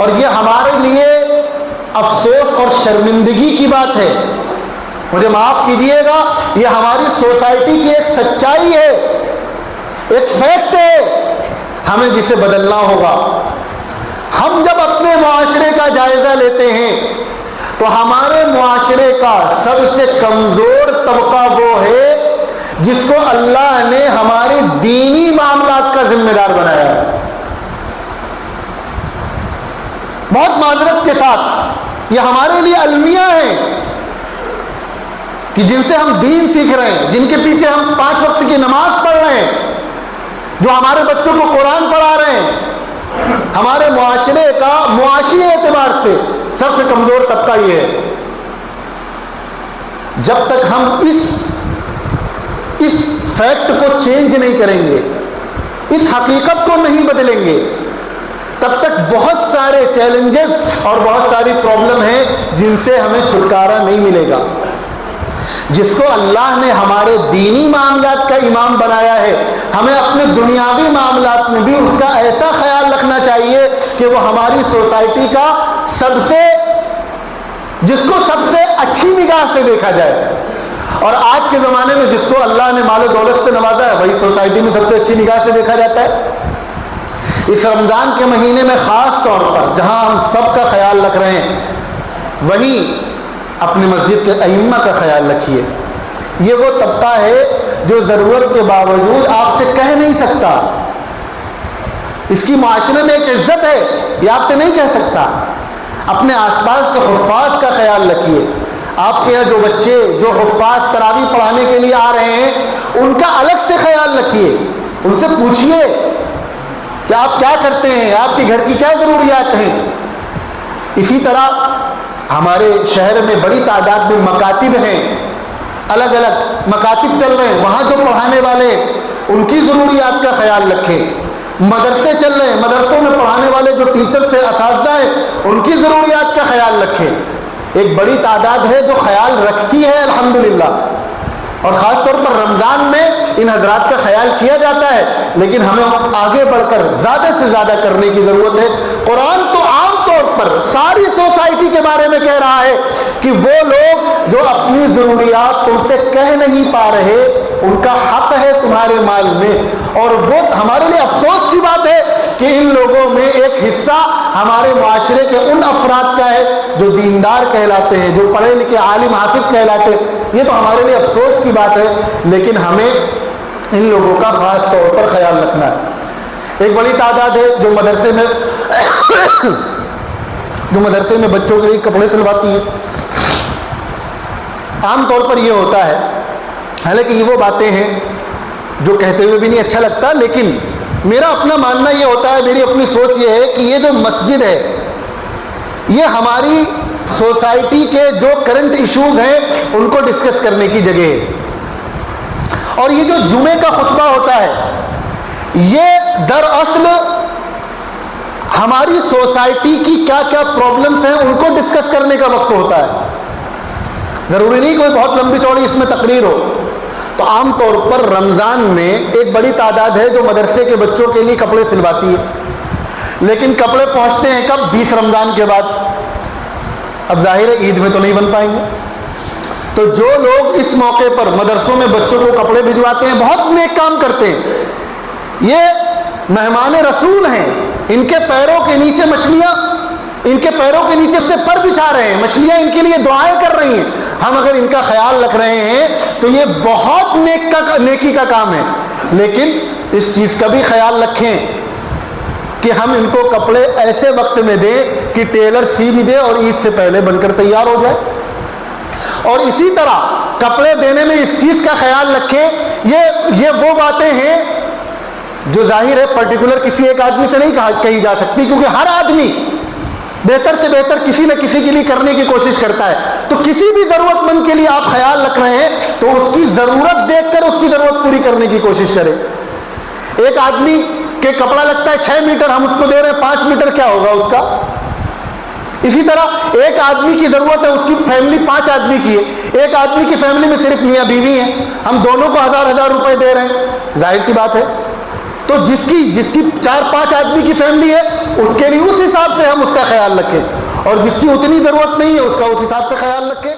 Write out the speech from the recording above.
اور یہ ہمارے لیے افسوس اور شرمندگی کی بات ہے. مجھے معاف کیجئے گا، یہ ہماری سوسائٹی کی ایک سچائی ہے، ایک فیکٹ ہے، ہمیں جسے بدلنا ہوگا. ہم جب اپنے معاشرے کا جائزہ لیتے ہیں تو ہمارے معاشرے کا سب سے کمزور طبقہ وہ ہے جس کو اللہ نے ہماری دینی معاملات کا ذمہ دار بنایا ہے. بہت معذرت کے ساتھ یہ ہمارے لیے المیہ ہیں کہ جن سے ہم دین سیکھ رہے ہیں، جن کے پیچھے ہم 5 وقت کی نماز پڑھ رہے ہیں، جو ہمارے بچوں کو قرآن پڑھا رہے ہیں. ہمارے معاشرے کا معاشی اعتبار سے سب سے کمزور طبقہ یہ ہے. جب تک ہم اس فیکٹ کو چینج نہیں کریں گے، اس حقیقت کو نہیں بدلیں گے، تب تک بہت سارے چیلنجز اور بہت ساری پرابلم ہیں جن سے ہمیں چھٹکارا نہیں ملے گا. جس کو اللہ نے ہمارے دینی معاملات کا امام بنایا ہے، ہمیں اپنے دنیاوی معاملات میں بھی اس کا ایسا خیال رکھنا چاہیے کہ وہ ہماری سوسائٹی کا جس کو سب سے اچھی نگاہ سے دیکھا جائے. اور آج کے زمانے میں جس کو اللہ نے مال و دولت سے نوازا ہے وہی سوسائٹی میں سب سے اچھی نگاہ سے دیکھا جاتا ہے. اس رمضان کے مہینے میں خاص طور پر جہاں ہم سب کا خیال رکھ رہے ہیں، وہیں اپنی مسجد کے ائمہ کا خیال رکھیے. یہ وہ طبقہ ہے جو ضرورت کے باوجود آپ سے کہہ نہیں سکتا، اس کی معاشرے میں ایک عزت ہے، یہ آپ سے نہیں کہہ سکتا. اپنے آس پاس کے حفاظ کا خیال رکھیے. آپ کے یہاں جو بچے جو حفاظ تراویح پڑھانے کے لیے آ رہے ہیں ان کا الگ سے خیال رکھیے. ان سے پوچھیے کہ آپ کیا کرتے ہیں، آپ کے گھر کی کیا ضروریات ہیں. اسی طرح ہمارے شہر میں بڑی تعداد میں مکاتب ہیں، الگ الگ مکاتب چل رہے ہیں، وہاں جو پڑھانے والے ان کی ضروریات کا خیال رکھیں. مدرسے چل رہے ہیں، مدرسوں میں پڑھانے والے جو ٹیچرز ہیں، اساتذہ ہیں، ان کی ضروریات کا خیال رکھیں. ایک بڑی تعداد ہے جو خیال رکھتی ہے الحمدللہ، اور خاص طور پر رمضان میں ان حضرات کا خیال کیا جاتا ہے، لیکن ہمیں آگے بڑھ کر زیادہ سے زیادہ کرنے کی ضرورت ہے. قرآن تو عام طور پر ساری سوسائٹی کے بارے میں کہہ رہا ہے کہ وہ لوگ جو اپنی ضروریات تم سے کہہ نہیں پا رہے ان کا حق ہے تمہارے مال میں. اور وہ ہمارے لیے افسوس کی بات ہے کہ ان لوگوں میں ایک حصہ ہمارے معاشرے کے ان افراد کا ہے جو دیندار کہلاتے ہیں، جو پڑھے لکھے عالم حافظ کہلاتے ہیں. یہ تو ہمارے لیے افسوس کی بات ہے، لیکن ہمیں ان لوگوں کا خاص طور پر خیال رکھنا ہے. ایک بڑی تعداد ہے جو مدرسے میں بچوں کے لیے کپڑے سلواتی ہے. عام طور پر یہ ہوتا ہے، حالانکہ یہ وہ باتیں ہیں جو کہتے ہوئے بھی نہیں اچھا لگتا، لیکن میرا اپنا ماننا یہ ہوتا ہے، میری اپنی سوچ یہ ہے کہ یہ جو مسجد ہے یہ ہماری سوسائٹی کے جو کرنٹ ایشوز ہیں ان کو ڈسکس کرنے کی جگہ ہے. اور یہ جو جمعے کا خطبہ ہوتا ہے یہ دراصل ہماری سوسائٹی کی کیا کیا پرابلمز ہیں ان کو ڈسکس کرنے کا وقت ہوتا ہے. ضروری نہیں کوئی بہت لمبی چوڑی اس میں تقریر ہو. تو عام طور پر رمضان میں ایک بڑی تعداد ہے جو مدرسے کے بچوں کے لیے کپڑے سلواتی ہے، لیکن کپڑے پہنچتے ہیں کب؟ 20 رمضان کے بعد. اب ظاہر ہے عید میں تو نہیں بن پائیں گے. تو جو لوگ اس موقع پر مدرسوں میں بچوں کو کپڑے بھجواتے ہیں بہت نیک کام کرتے ہیں. یہ مہمان رسول ہیں، ان کے پیروں کے نیچے مچھلیاں، ان کے پیروں کے نیچے سے پر بچھا رہے ہیں، مچھلیاں ان کے لیے دعائیں کر رہی ہیں. ہم اگر ان کا خیال رکھ رہے ہیں تو یہ بہت نیکی کا کام ہے. لیکن اس چیز کا بھی خیال رکھیں کہ ہم ان کو کپڑے ایسے وقت میں دیں کہ ٹیلر سی بھی دے اور عید سے پہلے بن کر تیار ہو جائے. اور اسی طرح کپڑے دینے میں اس چیز کا خیال رکھیں، یہ وہ باتیں ہیں جو ظاہر ہے پرٹیکولر کسی ایک آدمی سے نہیں کہی جا سکتی، کیونکہ ہر آدمی بہتر سے بہتر کسی نہ کسی کے لیے کرنے کی کوشش کرتا ہے. تو کسی بھی ضرورت مند کے لیے آپ خیال رکھ رہے ہیں تو اس کی ضرورت دیکھ کر اس کی ضرورت پوری کرنے کی کوشش کریں. ایک آدمی کے کپڑا لگتا ہے 6 میٹر، ہم اس کو دے رہے ہیں 5 میٹر، کیا ہوگا اس کا؟ اسی طرح ایک آدمی کی ضرورت ہے، اس کی فیملی 5 آدمی کی ہے. ایک آدمی کی فیملی میں صرف میاں بیوی ہیں، ہم دونوں کو 1000 روپے دے رہے ہیں، ظاہر سی بات ہے. تو جس کی 4-5 آدمی کی فیملی ہے اس کے لیے اس حساب سے ہم اس کا خیال رکھیں، اور جس کی اتنی ضرورت نہیں ہے اس کا اس حساب سے خیال رکھیں۔